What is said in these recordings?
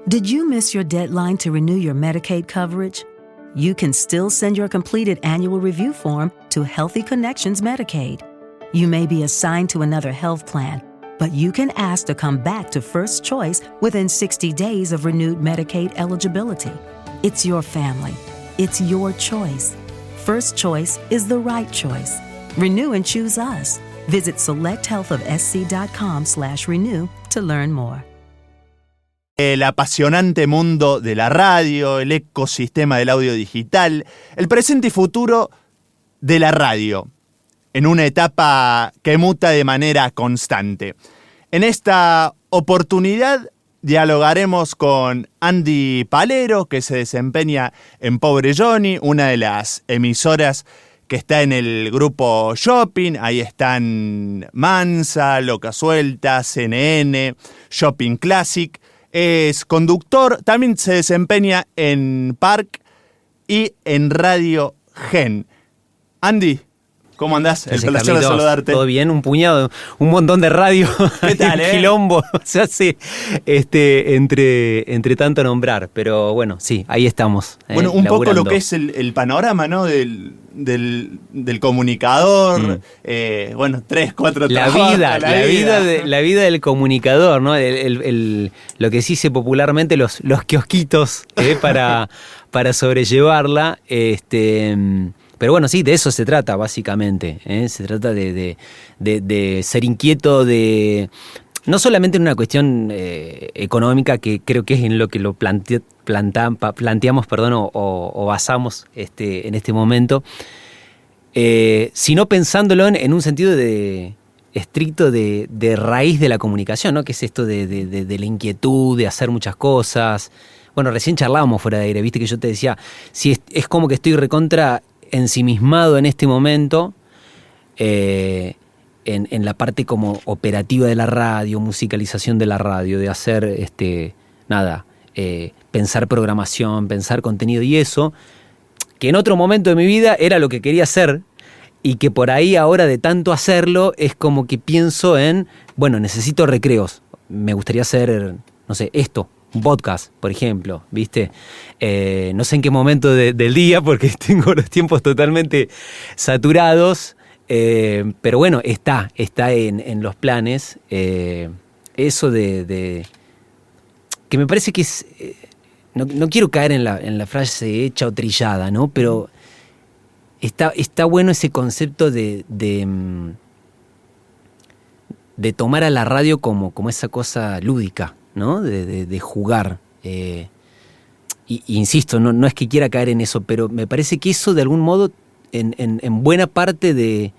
Did you miss your deadline to renew your Medicaid coverage? You can still send your completed annual review form to Healthy Connections Medicaid. You may be assigned to another health plan, but you can ask to come back to First Choice within 60 days of renewed Medicaid eligibility. It's your family. It's your choice. First Choice is the right choice. Renew and choose us. Visit selecthealthofsc.com/renew to learn more. El apasionante mundo de la radio, el ecosistema del audio digital, el presente y futuro de la radio, en una etapa que muta de manera constante. En esta oportunidad dialogaremos con Andy Palero, que se desempeña en Pobre Johnny, una de las emisoras que está en el grupo Shopping. Ahí están Mansa, Loca Suelta, CNN, Shopping Classic. Es conductor, también se desempeña en Park y en Radio Gen. Andy, ¿cómo andás? El placer de saludarte. Todo bien, un montón de radio. ¿Qué tal, quilombo, se hace entre tanto nombrar, pero bueno, sí, ahí estamos. Bueno, un poco lo que es el panorama, ¿no? Del comunicador, 3, 4 trabajos. La vida del comunicador, ¿no? Lo que se dice popularmente los kiosquitos para sobrellevarla. Pero bueno, sí, de eso se trata básicamente, ¿eh? Se trata de ser inquieto, no solamente en una cuestión económica, que creo que es en lo que lo planteamos o basamos en este momento, sino pensándolo en un sentido estricto de raíz de la comunicación, ¿no? Que es esto de la inquietud, de hacer muchas cosas. Bueno, recién charlábamos fuera de aire, viste que yo te decía, si es como que estoy recontra ensimismado en este momento en la parte como operativa de la radio, musicalización de la radio, de hacer pensar programación, pensar contenido y eso, que en otro momento de mi vida era lo que quería hacer y que por ahí ahora de tanto hacerlo es como que pienso necesito recreos, me gustaría hacer, no sé, un podcast, por ejemplo, ¿viste? No sé en qué momento del día, porque tengo los tiempos totalmente saturados, pero bueno, está en los planes. Eso de que me parece que es... no quiero caer en la frase hecha o trillada, ¿no? Pero está bueno ese concepto de tomar a la radio como esa cosa lúdica, ¿no? De jugar. Insisto, no es que quiera caer en eso, pero me parece que eso de algún modo, en buena parte de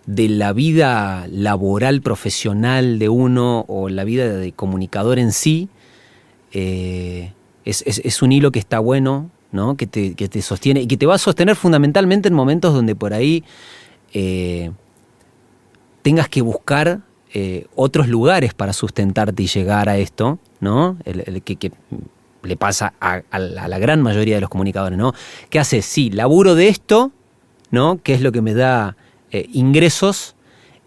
la vida laboral, profesional de uno, o la vida de comunicador en sí, es un hilo que está bueno, ¿no? Que te sostiene y que te va a sostener fundamentalmente en momentos donde por ahí tengas que buscar otros lugares para sustentarte y llegar a esto, ¿no? El que le pasa a la gran mayoría de los comunicadores, ¿no? ¿Qué haces? Sí, laburo de esto, ¿no? Que es lo que me da ingresos,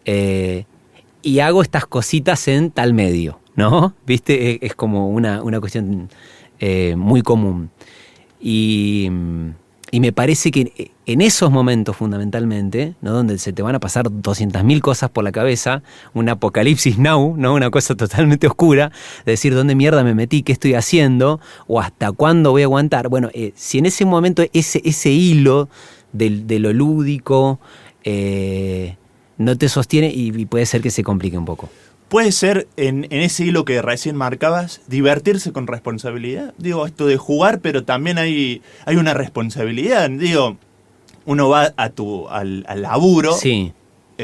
y hago estas cositas en tal medio, ¿no? ¿Viste? Es como una cuestión muy común. Y me parece que en esos momentos fundamentalmente, ¿no? Donde se te van a pasar 200.000 cosas por la cabeza, un apocalipsis now, ¿no? Una cosa totalmente oscura, de decir dónde mierda me metí, qué estoy haciendo, o hasta cuándo voy a aguantar. Bueno, si en ese momento ese hilo de lo lúdico no te sostiene, y puede ser que se complique un poco. Puede ser, en ese hilo que recién marcabas, divertirse con responsabilidad. Digo, esto de jugar, pero también hay una responsabilidad. Digo, uno va al laburo, sí,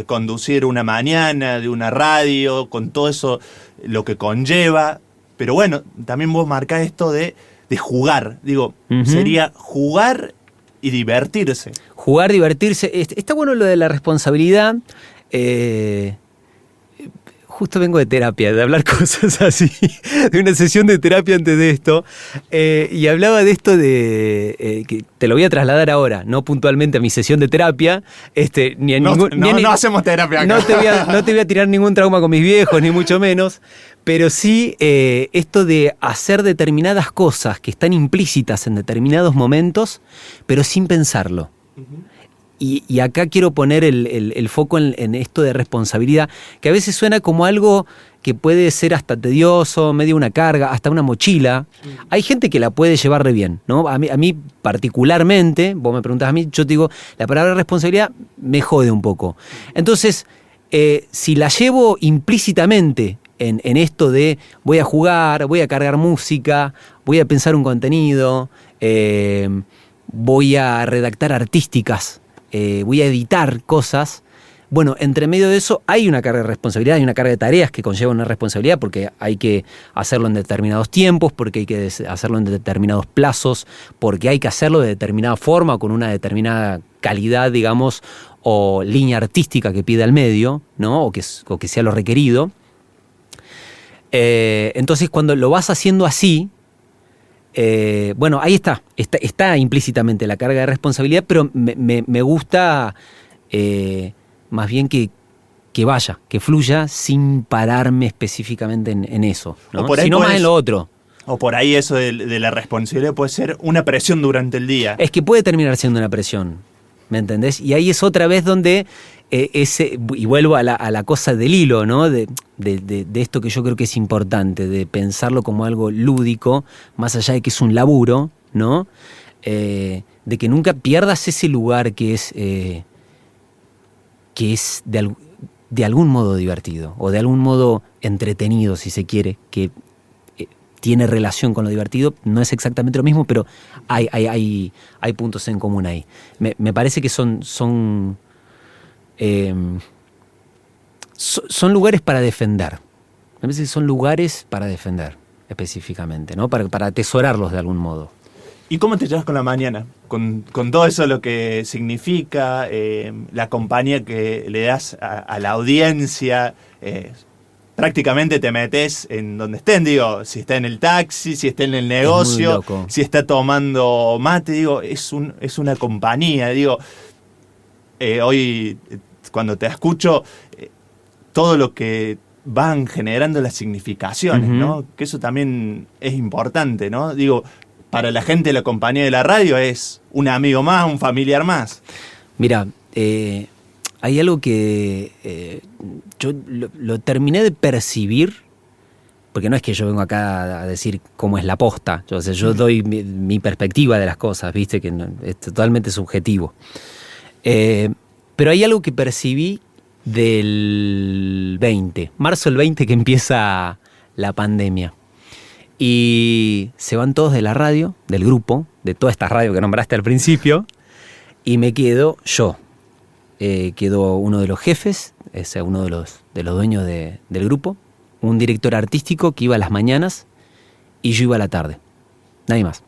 conducir una mañana de una radio, con todo eso, lo que conlleva. Pero bueno, también vos marcás esto de jugar. Digo, sería jugar y divertirse. Jugar, divertirse. Está bueno lo de la responsabilidad. justo vengo de terapia, de hablar cosas así, de una sesión de terapia antes de esto, y hablaba de esto que te lo voy a trasladar ahora, no puntualmente a mi sesión de terapia, ni a ningún... No hacemos terapia acá. No te voy a tirar ningún trauma con mis viejos, ni mucho menos, pero sí esto de hacer determinadas cosas que están implícitas en determinados momentos, pero sin pensarlo. Y acá quiero poner el foco en esto de responsabilidad, que a veces suena como algo que puede ser hasta tedioso, medio una carga, hasta una mochila. Hay gente que la puede llevar re bien, ¿no? A mí particularmente, vos me preguntás a mí, yo te digo, la palabra responsabilidad me jode un poco. Entonces, si la llevo implícitamente en esto de voy a jugar, voy a cargar música, voy a pensar un contenido, voy a redactar artísticas, voy a editar cosas. Bueno, entre medio de eso hay una carga de responsabilidad, hay una carga de tareas que conlleva una responsabilidad porque hay que hacerlo en determinados tiempos, porque hay que hacerlo en determinados plazos, porque hay que hacerlo de determinada forma, con una determinada calidad, digamos, o línea artística que pida el medio, ¿no? O que sea lo requerido. Entonces, cuando lo vas haciendo así, bueno, ahí está implícitamente la carga de responsabilidad, pero me gusta más bien que vaya, que fluya sin pararme específicamente en eso, ¿no? Sino más en lo otro. O por ahí eso de la responsabilidad puede ser una presión durante el día. Es que puede terminar siendo una presión, ¿me entendés? Y ahí es otra vez donde y vuelvo a la cosa del hilo, ¿no? De esto que yo creo que es importante, de pensarlo como algo lúdico, más allá de que es un laburo, ¿no? De que nunca pierdas ese lugar que es de algún modo divertido, o de algún modo entretenido, si se quiere, que tiene relación con lo divertido. No es exactamente lo mismo, pero hay puntos en común ahí. Me parece que son lugares para defender. Me parece que son lugares para defender, específicamente, ¿no? Para atesorarlos de algún modo. ¿Y cómo te llevas con la mañana? Con todo eso lo que significa, la compañía que le das a la audiencia, prácticamente te metes en donde estén, digo, si está en el taxi, si está en el negocio, si está tomando mate, digo, es una compañía, digo, hoy cuando te escucho, todo lo que van generando las significaciones, ¿no? Que eso también es importante, ¿no? Digo, para la gente la compañía de la radio es un amigo más, un familiar más. Mira, hay algo que yo lo terminé de percibir, porque no es que yo vengo acá a decir cómo es la posta, yo doy mi perspectiva de las cosas, viste, que es totalmente subjetivo. Pero hay algo que percibí del 20, marzo del 20, que empieza la pandemia. Y se van todos de la radio, del grupo, de toda esta radio que nombraste al principio, y me quedo yo. Quedó uno de los jefes, uno de los dueños del grupo, un director artístico que iba a las mañanas y yo iba a la tarde. Nadie más.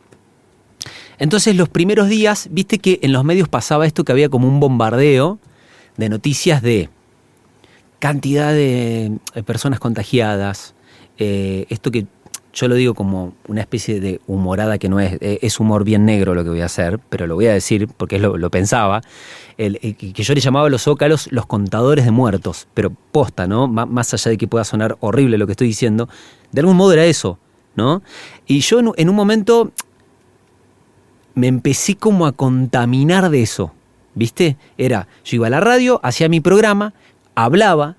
Entonces los primeros días, viste que en los medios pasaba esto, que había como un bombardeo de noticias de cantidad de personas contagiadas, esto que yo lo digo como una especie de humorada que no es humor bien negro lo que voy a hacer, pero lo voy a decir porque lo pensaba, que yo le llamaba a los zócalos los contadores de muertos, pero posta, ¿no? Más allá de que pueda sonar horrible lo que estoy diciendo, de algún modo era eso, ¿no? Y yo en un momento me empecé como a contaminar de eso, ¿viste? Yo iba a la radio, hacía mi programa, hablaba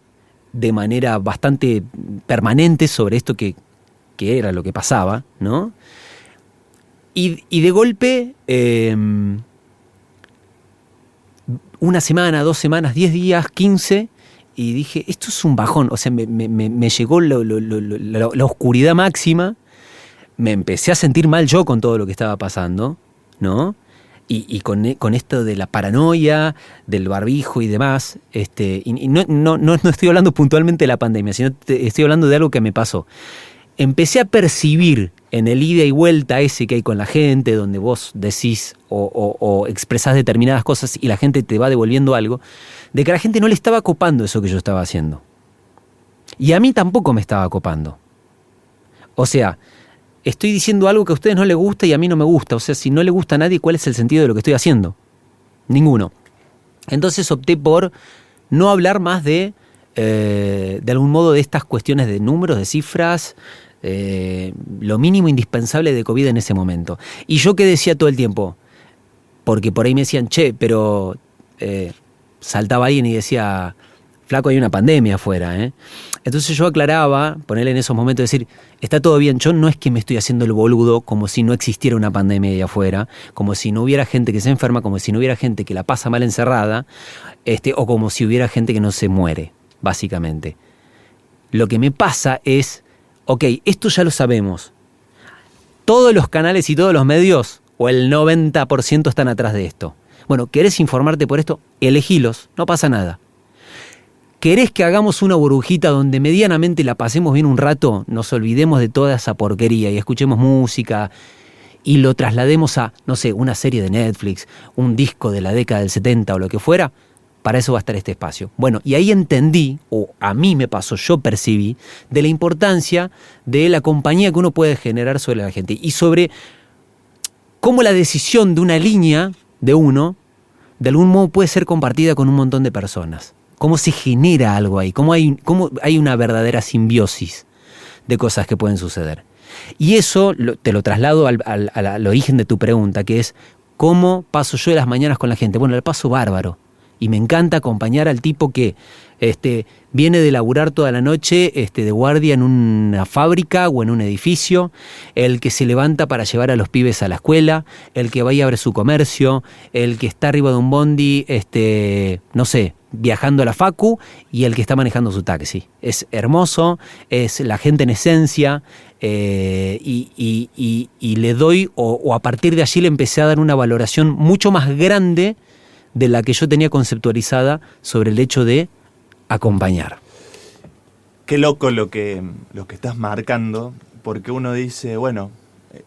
de manera bastante permanente sobre esto que era lo que pasaba, ¿no? Y de golpe, una semana, 2 semanas, 10 días, 15, y dije, esto es un bajón. O sea, me llegó la oscuridad máxima, me empecé a sentir mal yo con todo lo que estaba pasando, ¿no? Y con esto de la paranoia, del barbijo y demás, y no estoy hablando puntualmente de la pandemia, sino estoy hablando de algo que me pasó. Empecé a percibir en el ida y vuelta ese que hay con la gente, donde vos decís o expresás determinadas cosas y la gente te va devolviendo algo, de que a la gente no le estaba copando eso que yo estaba haciendo. Y a mí tampoco me estaba copando. O sea, estoy diciendo algo que a ustedes no les gusta y a mí no me gusta. O sea, si no le gusta a nadie, ¿cuál es el sentido de lo que estoy haciendo? Ninguno. Entonces opté por no hablar más de algún modo de estas cuestiones de números, de cifras, lo mínimo indispensable de COVID en ese momento. Y yo que decía todo el tiempo, porque por ahí me decían, che, pero saltaba alguien y decía, flaco, hay una pandemia afuera, ¿eh? Entonces yo aclaraba, ponerle en esos momentos, decir, está todo bien, yo no es que me estoy haciendo el boludo como si no existiera una pandemia ahí afuera, como si no hubiera gente que se enferma, como si no hubiera gente que la pasa mal encerrada, o como si hubiera gente que no se muere, básicamente. Lo que me pasa es, ok, esto ya lo sabemos. Todos los canales y todos los medios, o el 90% están atrás de esto. Bueno, ¿querés informarte por esto? Elegilos, no pasa nada. ¿Querés que hagamos una burbujita donde medianamente la pasemos bien un rato, nos olvidemos de toda esa porquería y escuchemos música y lo traslademos a, no sé, una serie de Netflix, un disco de la década del 70 o lo que fuera? Para eso va a estar este espacio. Bueno, y ahí entendí, o a mí me pasó, yo percibí, de la importancia de la compañía que uno puede generar sobre la gente y sobre cómo la decisión de una línea de uno, de algún modo puede ser compartida con un montón de personas. Cómo se genera algo ahí, cómo hay una verdadera simbiosis de cosas que pueden suceder. Y eso te lo traslado al origen de tu pregunta, que es ¿cómo paso yo las mañanas con la gente? Bueno, la paso bárbaro. Y me encanta acompañar al tipo que viene de laburar toda la noche de guardia en una fábrica o en un edificio, el que se levanta para llevar a los pibes a la escuela, el que va y abre su comercio, el que está arriba de un bondi, no sé, viajando a la facu, y el que está manejando su taxi. Es hermoso, es la gente en esencia, y le doy, o a partir de allí le empecé a dar una valoración mucho más grande de la que yo tenía conceptualizada sobre el hecho de acompañar. Qué loco lo que estás marcando, porque uno dice, bueno,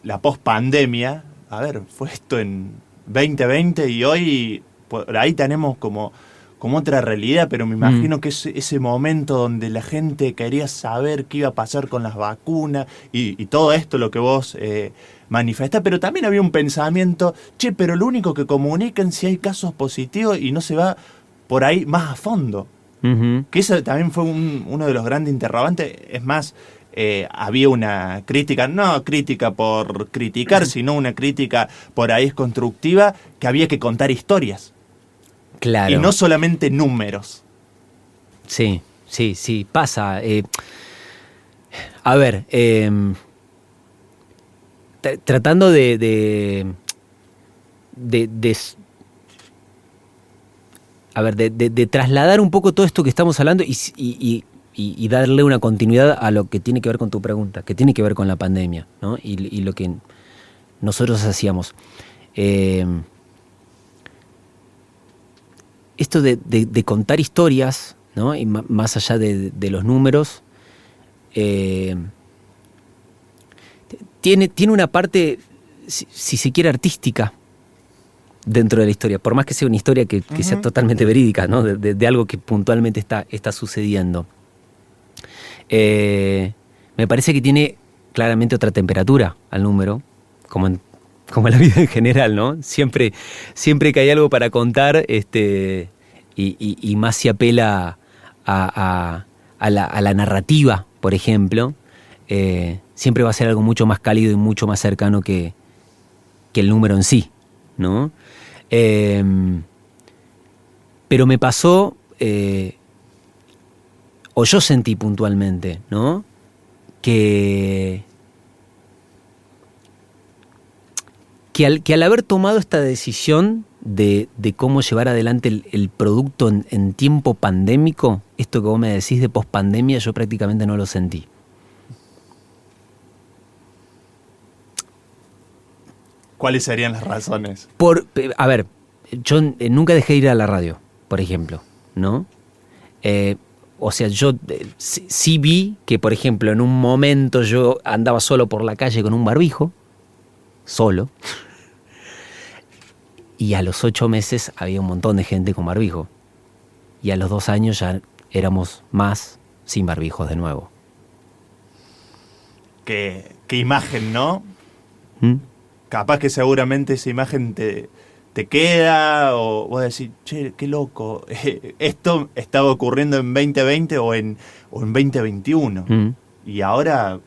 la pospandemia, a ver, fue esto en 2020 y hoy por ahí tenemos como otra realidad, pero me imagino que es ese momento donde la gente quería saber qué iba a pasar con las vacunas y todo esto, lo que vos manifestás, pero también había un pensamiento, che, pero lo único que comunican si hay casos positivos y no se va por ahí más a fondo. Uh-huh. Que eso también fue uno de los grandes interrogantes. Es más, había una crítica, no crítica por criticar, sino una crítica por ahí constructiva, que había que contar historias. Claro. Y no solamente números. Sí, pasa. A ver, tratando de trasladar un poco todo esto que estamos hablando y darle una continuidad a lo que tiene que ver con tu pregunta, que tiene que ver con la pandemia, ¿no? Y lo que nosotros hacíamos. Esto de contar historias, ¿no? Y más allá de los números, tiene una parte, si se quiere, artística dentro de la historia, por más que sea una historia que sea totalmente verídica, ¿no? De algo que puntualmente está sucediendo. Me parece que tiene claramente otra temperatura al número, como en la vida en general, ¿no? Siempre que hay algo para contar, y más se apela a la narrativa, por ejemplo, siempre va a ser algo mucho más cálido y mucho más cercano que el número en sí, ¿no? Pero me pasó, o yo sentí puntualmente, ¿no? Que al haber tomado esta decisión de cómo llevar adelante el producto en tiempo pandémico, esto que vos me decís de pospandemia, yo prácticamente no lo sentí. ¿Cuáles serían las razones? A ver, yo nunca dejé de ir a la radio, por ejemplo, ¿no? O sea, yo sí vi que, por ejemplo, en un momento yo andaba solo por la calle con un barbijo, solo, y a los 8 meses había un montón de gente con barbijo, y a los 2 años ya éramos más sin barbijos de nuevo. Qué imagen, ¿no? ¿Mm? Capaz que seguramente esa imagen te queda, o vos decís, che, qué loco, esto estaba ocurriendo en 2020 o en 2021. ¿Mm? Y ahora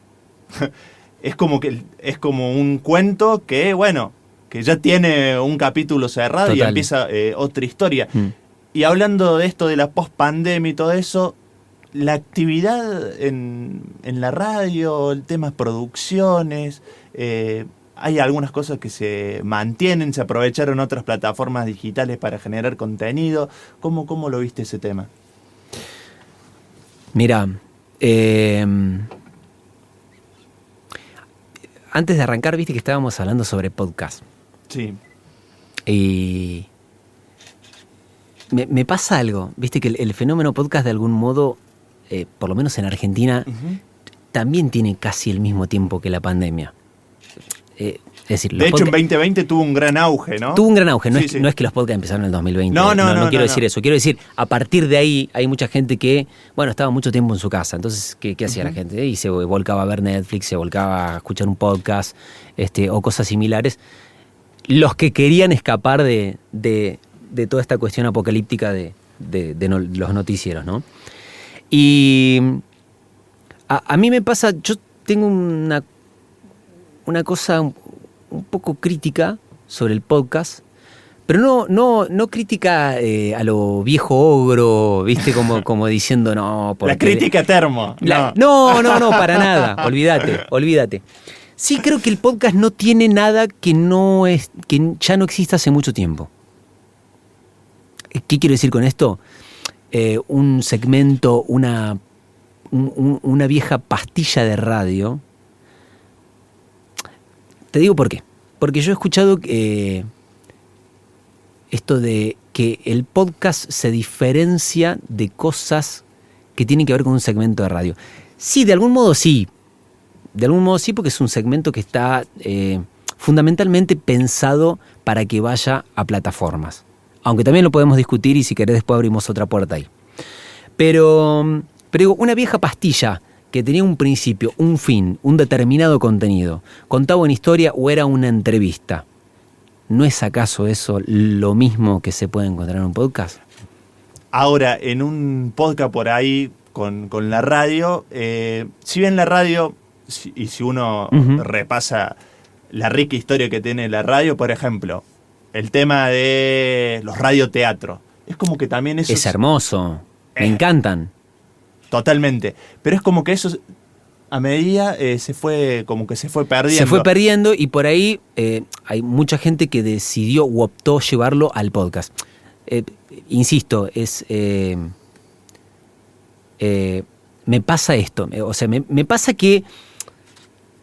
es como un cuento que, bueno, que ya tiene un capítulo cerrado. Total. Y empieza otra historia. Y hablando de esto de la post-pandemia y todo eso, la actividad en la radio, el tema producciones, hay algunas cosas que se mantienen, se aprovecharon otras plataformas digitales para generar contenido. ¿Cómo lo viste ese tema? Mira, antes de arrancar, viste que estábamos hablando sobre podcast. Sí. Y me pasa algo, viste que el fenómeno podcast de algún modo, por lo menos en Argentina, también tiene casi el mismo tiempo que la pandemia. Es decir, de hecho, en 2020 tuvo un gran auge, ¿no? Tuvo un gran auge, no es que los podcasts empezaron en el 2020. No quiero decir eso. Quiero decir, a partir de ahí hay mucha gente que, bueno, estaba mucho tiempo en su casa. Entonces, ¿qué hacía la gente? Y se volcaba a ver Netflix, se volcaba a escuchar un podcast, o cosas similares. Los que querían escapar de toda esta cuestión apocalíptica de los noticieros, ¿no? Y a mí me pasa, yo tengo una cosa un poco crítica sobre el podcast, pero no crítica a lo viejo ogro, ¿viste? Como diciendo, no... La crítica termo. No, para nada, olvídate. Sí creo que el podcast no tiene nada que ya no exista hace mucho tiempo. ¿Qué quiero decir con esto? Un segmento, una vieja pastilla de radio. Te digo por qué. Porque yo he escuchado esto de que el podcast se diferencia de cosas que tienen que ver con un segmento de radio. Sí, de algún modo sí. De algún modo sí, porque es un segmento que está fundamentalmente pensado para que vaya a plataformas. Aunque también lo podemos discutir y si querés después abrimos otra puerta ahí. Pero digo, una vieja pastilla que tenía un principio, un fin, un determinado contenido, contaba una historia o era una entrevista. ¿No es acaso eso lo mismo que se puede encontrar en un podcast? Ahora, en un podcast por ahí con la radio, si bien la radio, y si uno repasa la rica historia que tiene la radio, por ejemplo, el tema de los radioteatros, es como que también eso... Es hermoso, me encantan. Totalmente, pero es como que eso a medida se fue perdiendo. Se fue perdiendo y por ahí hay mucha gente que decidió o optó llevarlo al podcast. Insisto, me pasa esto, o sea, me pasa que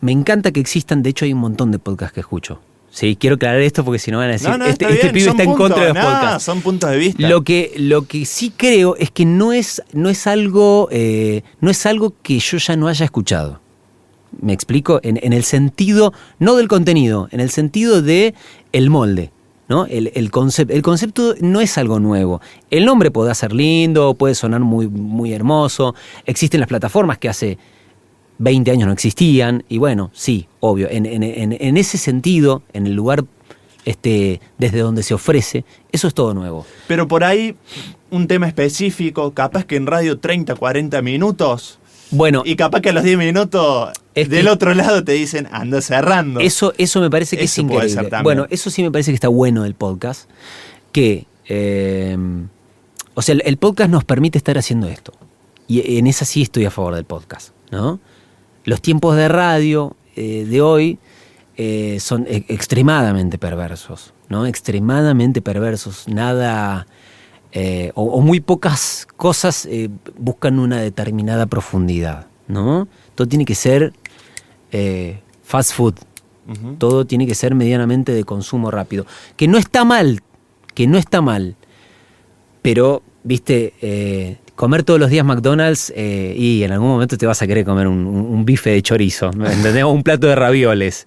me encanta que existan, de hecho hay un montón de podcasts que escucho. Sí, quiero aclarar esto porque si no van a decir, este pibe está en contra de los podcasts. Son puntos de vista. Lo que sí creo es que no es algo que yo ya no haya escuchado. ¿Me explico? En el sentido, no del contenido, en el sentido de el molde, ¿no? El concepto. El concepto no es algo nuevo. El nombre puede ser lindo, puede sonar muy, muy hermoso. Existen las plataformas que hace 20 años no existían, y bueno, sí, obvio, en ese sentido, en el lugar desde donde se ofrece, eso es todo nuevo. Pero por ahí, un tema específico, capaz que en radio 30, 40 minutos, bueno, y capaz que a los 10 minutos del otro lado te dicen, anda cerrando. Eso me parece que es increíble. Bueno, eso sí me parece que está bueno del podcast, que, o sea, el podcast nos permite estar haciendo esto, y en esa sí estoy a favor del podcast, ¿no? Los tiempos de radio de hoy son extremadamente perversos, ¿no? Extremadamente perversos. Nada, o muy pocas cosas buscan una determinada profundidad, ¿no? Todo tiene que ser fast food. Uh-huh. Todo tiene que ser medianamente de consumo rápido. Que no está mal, pero, viste... comer todos los días McDonald's y en algún momento te vas a querer comer un bife de chorizo, ¿entendés? O un plato de ravioles.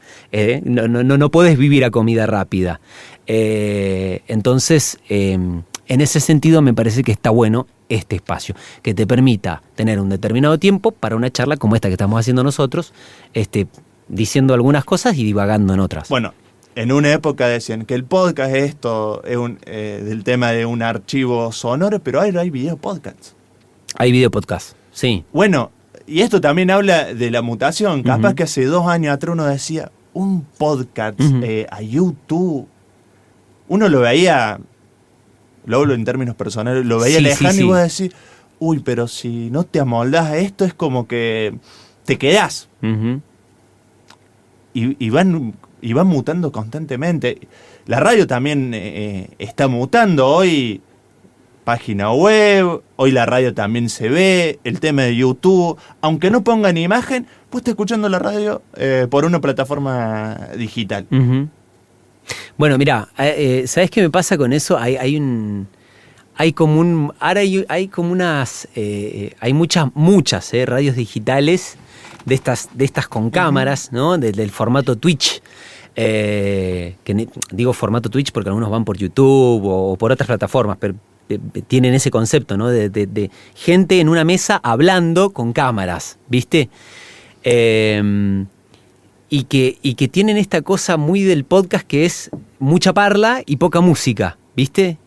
No podés vivir a comida rápida. Entonces, en ese sentido me parece que está bueno este espacio, que te permita tener un determinado tiempo para una charla como esta que estamos haciendo nosotros, diciendo algunas cosas y divagando en otras. Bueno, en una época decían que el podcast es esto, es del tema de un archivo sonoro, pero ahora hay video podcasts. Hay video podcast, sí. Bueno, y esto también habla de la mutación. Capaz que hace 2 años atrás uno decía, un podcast a YouTube. Uno lo veía, lo hablo en términos personales, lo veía lejano y vos decís, uy, pero si no te amoldás a esto es como que te quedás. Y van mutando constantemente. La radio también está mutando. Hoy página web, hoy la radio también se ve, el tema de YouTube, aunque no pongan imagen, vos estás escuchando la radio por una plataforma digital. Bueno, mira, ¿sabés qué me pasa con eso? Hay muchas radios digitales de estas con cámaras, ¿no? Del formato Twitch. Digo formato Twitch porque algunos van por YouTube o por otras plataformas, pero tienen ese concepto, ¿no? De gente en una mesa hablando con cámaras, ¿viste? Y que tienen esta cosa muy del podcast que es mucha parla y poca música, ¿viste?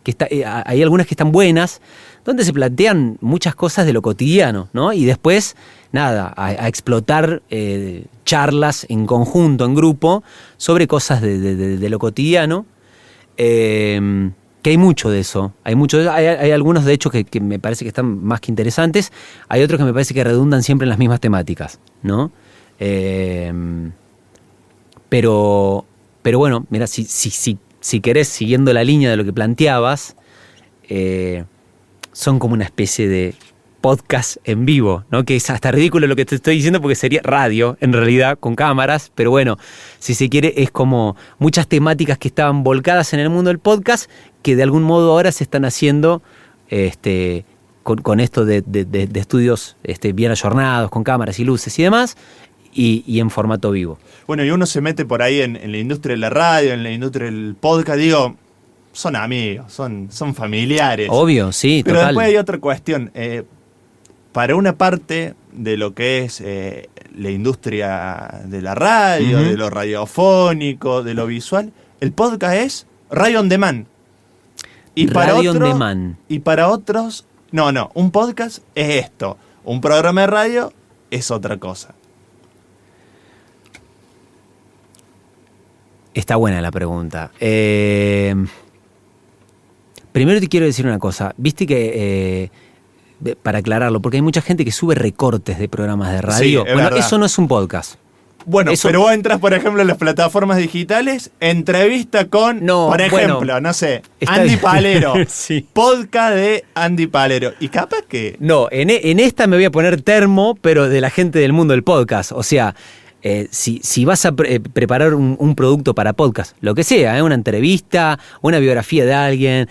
Hay algunas que están buenas, donde se plantean muchas cosas de lo cotidiano, ¿no? Y después, nada, a explotar charlas en conjunto, en grupo, sobre cosas de lo cotidiano. Que hay mucho de eso. Hay algunos, de hecho, que me parece que están más que interesantes. Hay otros que me parece que redundan siempre en las mismas temáticas, ¿no? Pero bueno, mira, si querés, siguiendo la línea de lo que planteabas, son como una especie de podcast en vivo, ¿no? Que es hasta ridículo lo que te estoy diciendo porque sería radio, en realidad, con cámaras, pero bueno, si se quiere, es como muchas temáticas que estaban volcadas en el mundo del podcast que de algún modo ahora se están haciendo con esto de estudios bien ayornados, con cámaras y luces y demás, y en formato vivo. Bueno, y uno se mete por ahí en la industria de la radio, en la industria del podcast, digo, son amigos, son familiares. Obvio, sí, pero total. Después hay otra cuestión. Para una parte de lo que es la industria de la radio, de lo radiofónico, de lo visual, el podcast es radio on demand. Y radio on demand. Y para otros, no, un podcast es esto. Un programa de radio es otra cosa. Está buena la pregunta. Primero te quiero decir una cosa. Viste que, para aclararlo, porque hay mucha gente que sube recortes de programas de radio. Sí, bueno, verdad. Eso no es un podcast. Bueno, eso... pero vos entras, por ejemplo, en las plataformas digitales, entrevista con, por ejemplo, no sé, Andy bien. Palero. Sí. Podcast de Andy Palero. Y capaz que... No, en esta me voy a poner termo, pero de la gente del mundo del podcast. O sea, si vas a preparar un producto para podcast, lo que sea, una entrevista, una biografía de alguien,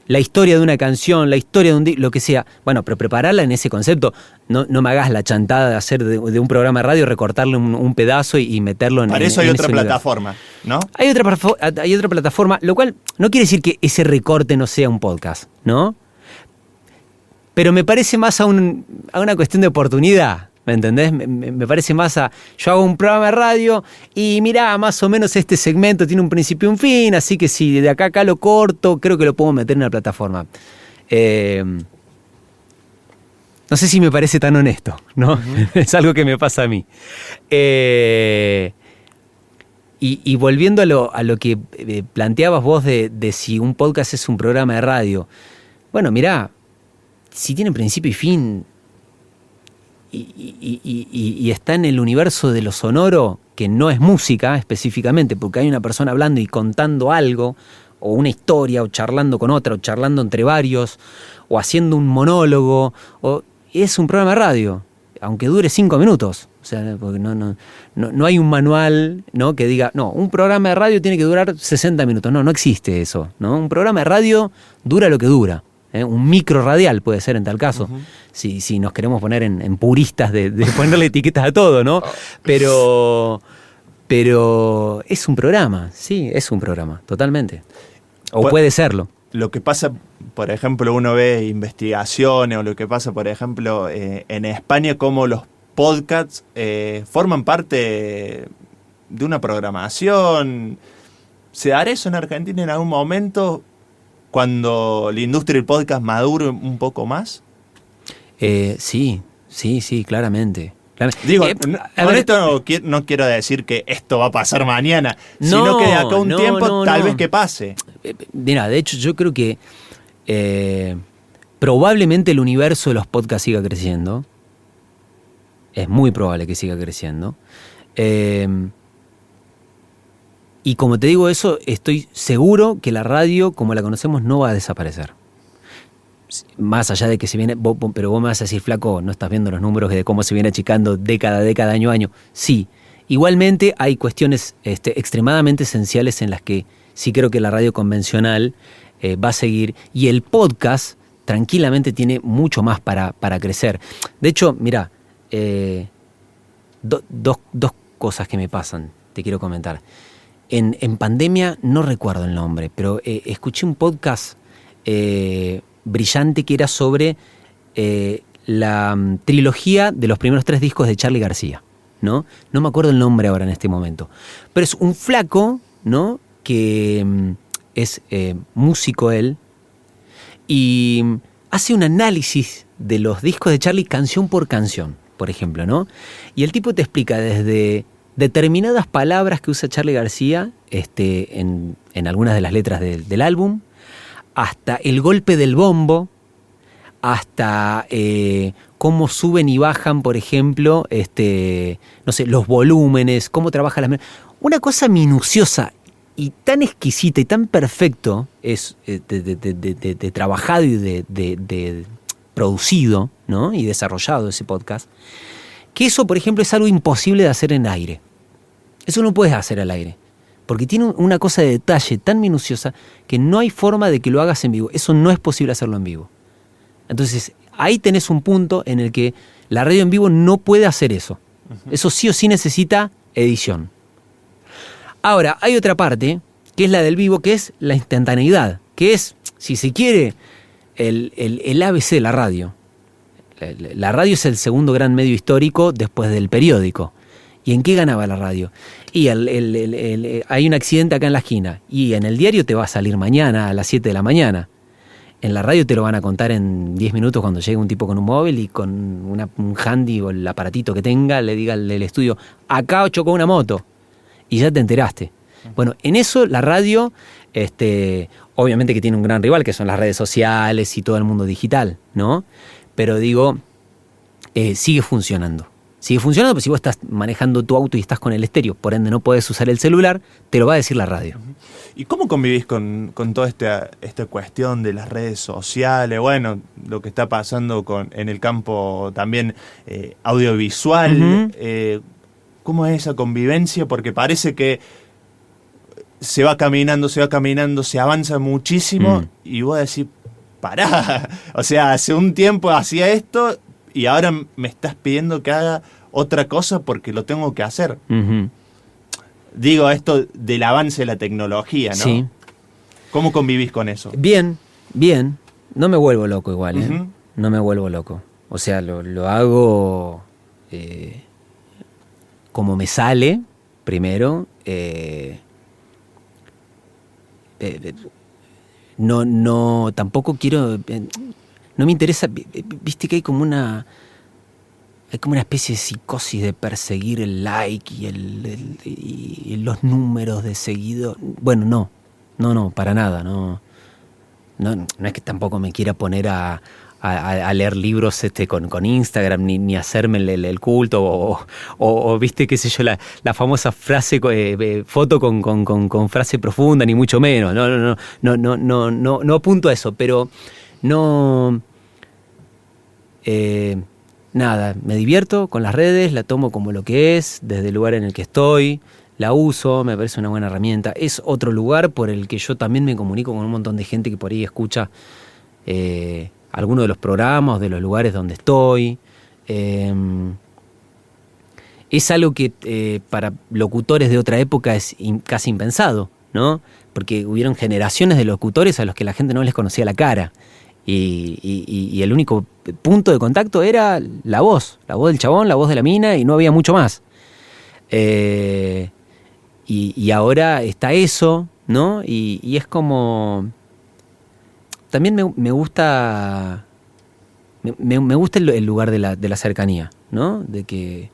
la historia de una canción, la historia de lo que sea, bueno, pero prepararla en ese concepto, no me hagas la chantada de hacer de un programa de radio, recortarle un pedazo y meterlo en Para eso hay en otra ese plataforma, ¿no? Hay otra plataforma, lo cual no quiere decir que ese recorte no sea un podcast, ¿no? Pero me parece más a una cuestión de oportunidad. ¿Me entendés? Me parece más yo hago un programa de radio y mirá, más o menos este segmento tiene un principio y un fin, así que si de acá lo corto, creo que lo puedo meter en la plataforma. No sé si me parece tan honesto, ¿no? Uh-huh. Es algo que me pasa a mí. Y volviendo a lo que planteabas vos de si un podcast es un programa de radio. Bueno, mirá, si tiene principio y fin... Y está en el universo de lo sonoro, que no es música específicamente, porque hay una persona hablando y contando algo, o una historia, o charlando con otra, o charlando entre varios, o haciendo un monólogo, es un programa de radio, aunque dure 5 minutos. O sea, porque no hay un manual, ¿no?, que diga, no, un programa de radio tiene que durar 60 minutos. No existe eso, ¿no? Un programa de radio dura lo que dura. Un micro radial puede ser en tal caso, uh-huh. si nos queremos poner en puristas de ponerle etiquetas a todo, ¿no? Pero es un programa, sí, es un programa, totalmente. O puede serlo. lo que pasa, por ejemplo, uno ve investigaciones o lo que pasa, por ejemplo, en España, como los podcasts forman parte de una programación. ¿Se dará eso en Argentina en algún momento cuando la industria del podcast madure un poco más? Sí, claramente. Digo, con esto no quiero decir que esto va a pasar mañana, sino que de acá a un tiempo tal vez que pase. Mira, de hecho yo creo que probablemente el universo de los podcasts siga creciendo. Es muy probable que siga creciendo. Y como te digo eso, estoy seguro que la radio, como la conocemos, no va a desaparecer. Más allá de que se viene, pero vos me vas a decir, flaco, no estás viendo los números de cómo se viene achicando década, año a año. Sí, igualmente hay cuestiones extremadamente esenciales en las que sí creo que la radio convencional va a seguir, y el podcast tranquilamente tiene mucho más para crecer. De hecho, mira, dos cosas que me pasan, te quiero comentar. En pandemia, no recuerdo el nombre, pero escuché un podcast brillante que era sobre la trilogía de los primeros 3 discos de Charly García, ¿no? No me acuerdo el nombre ahora en este momento. Pero es un flaco, ¿no? Que es músico él y hace un análisis de los discos de Charly canción por canción, por ejemplo, ¿no? Y el tipo te explica desde determinadas palabras que usa Charly García en algunas de las letras del álbum, hasta el golpe del bombo, hasta cómo suben y bajan, por ejemplo, no sé, los volúmenes, cómo trabaja una cosa minuciosa y tan exquisita y tan perfecto es de trabajado y de producido, ¿no? Y desarrollado ese podcast, que eso, por ejemplo, es algo imposible de hacer en aire. Eso no puedes hacer al aire, porque tiene una cosa de detalle tan minuciosa que no hay forma de que lo hagas en vivo. Eso no es posible hacerlo en vivo. Entonces, ahí tenés un punto en el que la radio en vivo no puede hacer eso. Uh-huh. Eso sí o sí necesita edición. Ahora, hay otra parte, que es la del vivo, que es la instantaneidad, que es, si se quiere, el ABC de la radio. La radio es el segundo gran medio histórico después del periódico. ¿Y en qué ganaba la radio? Y hay un accidente acá en la esquina, y en el diario te va a salir mañana a las 7 de la mañana. En la radio te lo van a contar en 10 minutos cuando llegue un tipo con un móvil y con un handy o el aparatito que tenga, le diga al estudio, acá chocó una moto, y ya te enteraste. Bueno, en eso la radio, obviamente que tiene un gran rival, que son las redes sociales y todo el mundo digital, ¿no? Pero digo, sigue funcionando. Sigue funcionando, pero si vos estás manejando tu auto y estás con el estéreo, por ende no podés usar el celular, te lo va a decir la radio. ¿Y cómo convivís con toda esta cuestión de las redes sociales? Bueno, lo que está pasando en el campo también audiovisual. Uh-huh. ¿Cómo es esa convivencia? Porque parece que se va caminando, se avanza muchísimo y vos decís, pará. O sea, hace un tiempo hacía esto y ahora me estás pidiendo que haga otra cosa porque lo tengo que hacer. Uh-huh. Digo, esto del avance de la tecnología, ¿no? Sí. ¿Cómo convivís con eso? Bien. No me vuelvo loco igual, ¿eh? Uh-huh. No me vuelvo loco. O sea, lo hago como me sale, primero. No, tampoco quiero... No me interesa, viste que hay como una especie de psicosis de perseguir el like y los números de seguido. Bueno, no, para nada. No es que tampoco me quiera poner a leer libros con Instagram ni hacerme el culto o viste qué sé yo, la famosa frase foto con frase profunda, ni mucho menos. No apunto a eso, pero no, nada, me divierto con las redes, la tomo como lo que es, desde el lugar en el que estoy, la uso, me parece una buena herramienta. Es otro lugar por el que yo también me comunico con un montón de gente que por ahí escucha alguno de los programas, de los lugares donde estoy. Es algo que para locutores de otra época es casi impensado, ¿no? Porque hubieron generaciones de locutores a los que la gente no les conocía la cara. Y el único punto de contacto era la voz del chabón, la voz de la mina, y no había mucho más. Y ahora está eso, ¿no? Y es como... También me gusta... Me gusta el lugar de la cercanía, ¿no? De que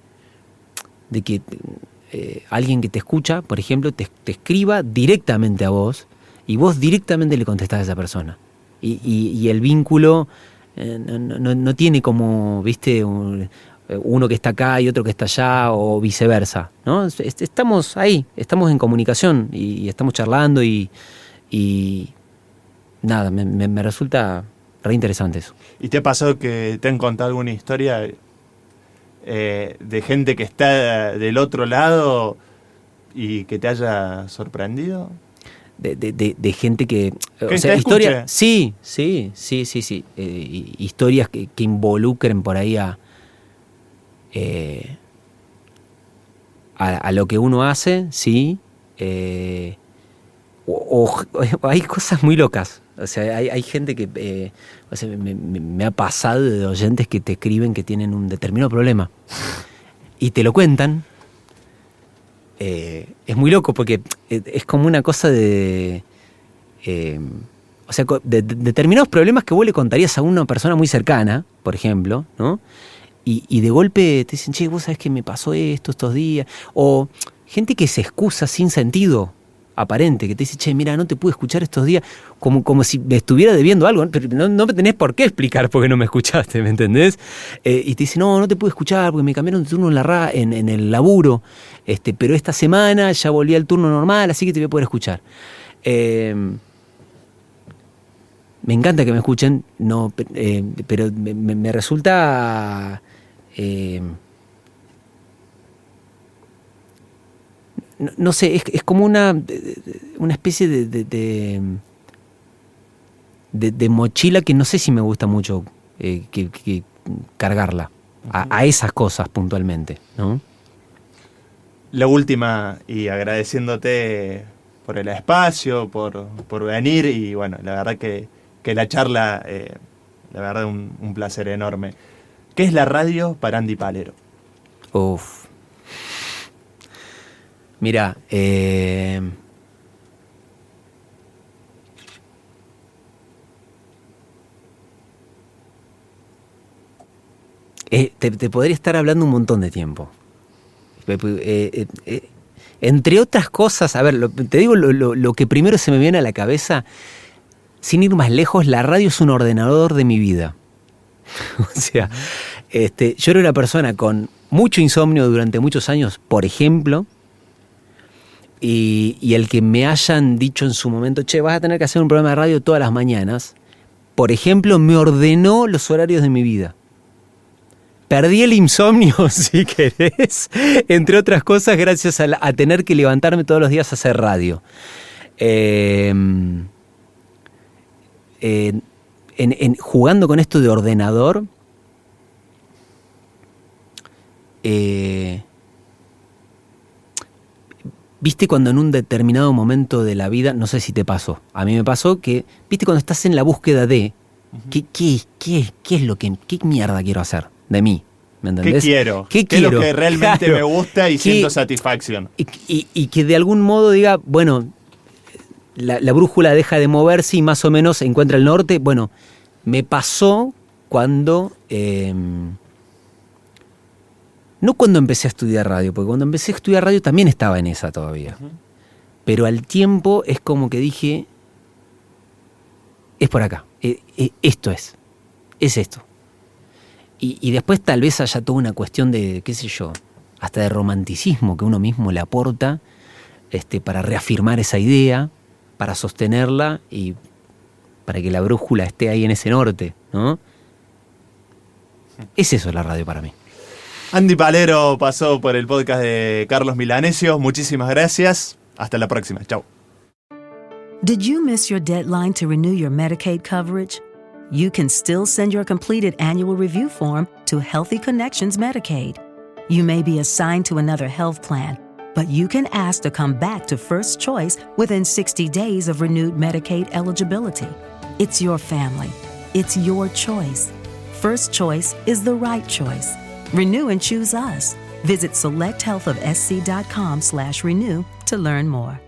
alguien que te escucha, por ejemplo, te escriba directamente a vos y vos directamente le contestás a esa persona. Y el vínculo no tiene como, viste, uno que está acá y otro que está allá o viceversa, ¿no? Estamos ahí, estamos en comunicación y estamos charlando y nada, me resulta re interesante eso. ¿Y te ha pasado que te han contado alguna historia de gente que está del otro lado y que te haya sorprendido? De gente que... ¿Que te escuche? Sí. Historias que involucren por ahí a lo que uno hace, sí. O hay cosas muy locas. O sea, hay gente que... o sea, me ha pasado de oyentes que te escriben que tienen un determinado problema y te lo cuentan. Es muy loco porque es como una cosa de... o sea, de determinados problemas que vos le contarías a una persona muy cercana, por ejemplo, ¿no? Y de golpe te dicen, che, vos sabés que me pasó esto estos días. O gente que se excusa sin sentido aparente, que te dice, che, mira, no te pude escuchar estos días, como si me estuviera debiendo algo, pero no me tenés por qué explicar por qué no me escuchaste, ¿me entendés? Y te dice, no te pude escuchar porque me cambiaron de turno en el laburo, pero esta semana ya volví al turno normal, así que te voy a poder escuchar. Me encanta que me escuchen, no, pero me resulta... no sé, es como una especie de mochila que no sé si me gusta mucho que cargarla a esas cosas puntualmente, ¿no? La última, y agradeciéndote por el espacio, por venir, y bueno, la verdad que la charla, la verdad un placer enorme. ¿Qué es la radio para Andy Palero? Uf. Mira, te podría estar hablando un montón de tiempo. Entre otras cosas, a ver, te digo lo que primero se me viene a la cabeza, sin ir más lejos, la radio es un ordenador de mi vida. O sea, yo era una persona con mucho insomnio durante muchos años, por ejemplo, y el que me hayan dicho en su momento, che, vas a tener que hacer un programa de radio todas las mañanas, por ejemplo, me ordenó los horarios de mi vida. Perdí el insomnio, si querés, entre otras cosas, gracias a tener que levantarme todos los días a hacer radio. Jugando con esto de ordenador, viste cuando en un determinado momento de la vida, no sé si te pasó, a mí me pasó que, viste cuando estás en la búsqueda de ¿qué es lo que, qué mierda quiero hacer de mí? ¿Me entendés? ¿Qué quiero? Es lo que realmente me gusta y siento satisfacción. Y que de algún modo diga, bueno, la brújula deja de moverse y más o menos encuentra el norte. Bueno, me pasó cuando... no cuando empecé a estudiar radio, porque cuando empecé a estudiar radio también estaba en esa todavía. Uh-huh. Pero al tiempo es como que dije, es por acá, esto es esto. Y después tal vez haya toda una cuestión de, qué sé yo, hasta de romanticismo que uno mismo le aporta para reafirmar esa idea, para sostenerla y para que la brújula esté ahí en ese norte, ¿no? Es eso la radio para mí. Andy Palero pasó por el podcast de Carlos Milanesio. Muchísimas gracias. Hasta la próxima. Chau. Did you miss your deadline to renew your Medicaid coverage? You can still send your completed annual review form to Healthy Connections Medicaid. You may be assigned to another health plan, But you can ask to come back to First Choice within 60 days of renewed Medicaid eligibility. It's your family. It's your choice. First Choice is the right choice. Renew and choose us. Visit selecthealthofsc.com/renew to learn more.